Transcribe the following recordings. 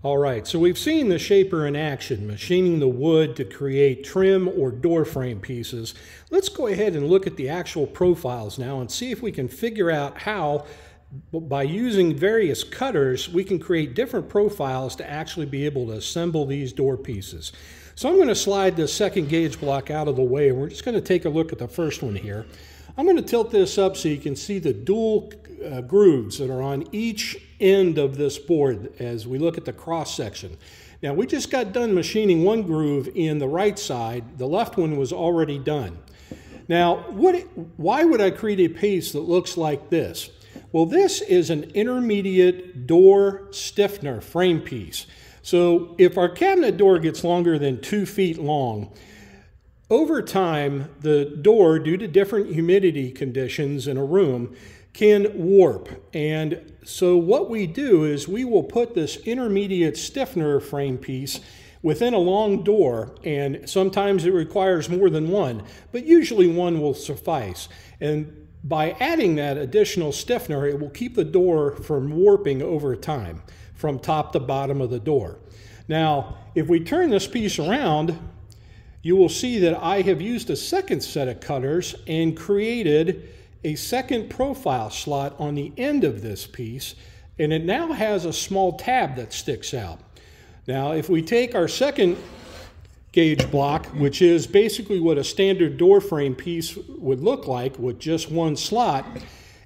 All right, so we've seen the shaper in action, machining the wood to create trim or door frame pieces. Let's go ahead and look at the actual profiles now and see if we can figure out how, by using various cutters, we can create different profiles to actually be able to assemble these door pieces. So I'm going to slide the second gauge block out of the way, and we're just going to take a look at the first one here. I'm going to tilt this up so you can see the dual grooves that are on each end of this board as we look at the cross section. Now, we just got done machining one groove in the right side. The left one was already done. Now, why would I create a piece that looks like this? Well, this is an intermediate door stiffener frame piece. So if our cabinet door gets longer than 2 feet long, over time, the door, due to different humidity conditions in a room, can warp. And so what we do is we will put this intermediate stiffener frame piece within a long door, and sometimes it requires more than one, but usually one will suffice. And by adding that additional stiffener, it will keep the door from warping over time, from top to bottom of the door. Now, if we turn this piece around, you will see that I have used a second set of cutters and created a second profile slot on the end of this piece, and it now has a small tab that sticks out. Now, if we take our second gauge block, which is basically what a standard door frame piece would look like with just one slot,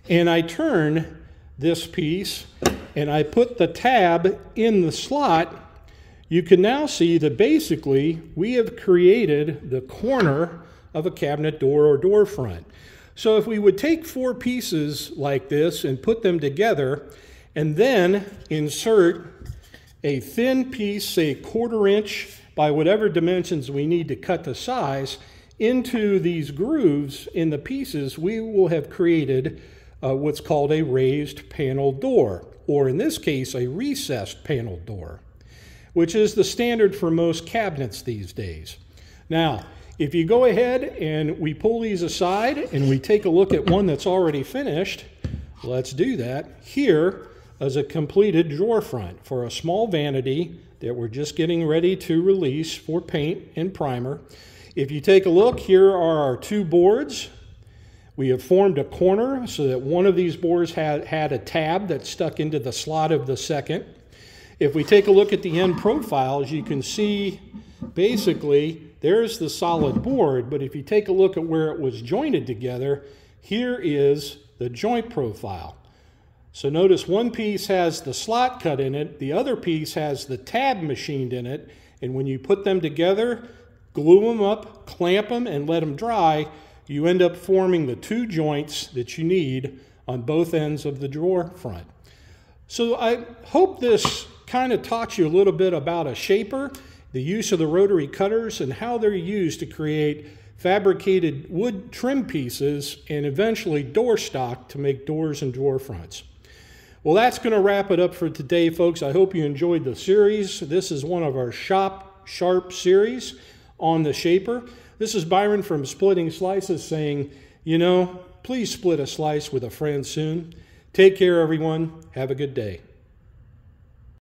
and I turn this piece and I put the tab in the slot, you can now see that basically we have created the corner of a cabinet door or door front. So if we would take 4 pieces like this and put them together and then insert a thin piece, say 1/4 inch by whatever dimensions we need to cut the size, into these grooves in the pieces, we will have created what's called a raised panel door, or in this case, a recessed panel door, which is the standard for most cabinets these days. Now, if you go ahead and we pull these aside and we take a look at one that's already finished, let's do that. Here is a completed drawer front for a small vanity that we're just getting ready to release for paint and primer. If you take a look, here are our 2 boards. We have formed a corner so that one of these boards had a tab that stuck into the slot of the second. If we take a look at the end profiles, you can see basically there's the solid board, but if you take a look at where it was jointed together, here is the joint profile. So notice one piece has the slot cut in it, the other piece has the tab machined in it, and when you put them together, glue them up, clamp them, and let them dry, you end up forming the 2 joints that you need on both ends of the drawer front. So I hope this kind of taught you a little bit about a shaper, the use of the rotary cutters, and how they're used to create fabricated wood trim pieces and eventually door stock to make doors and drawer fronts. Well, that's going to wrap it up for today, folks. I hope you enjoyed the series. This is one of our Shop Sharp series on the shaper. This is Byron from Splitting Slices saying, you know, please split a slice with a friend soon. Take care, everyone. Have a good day.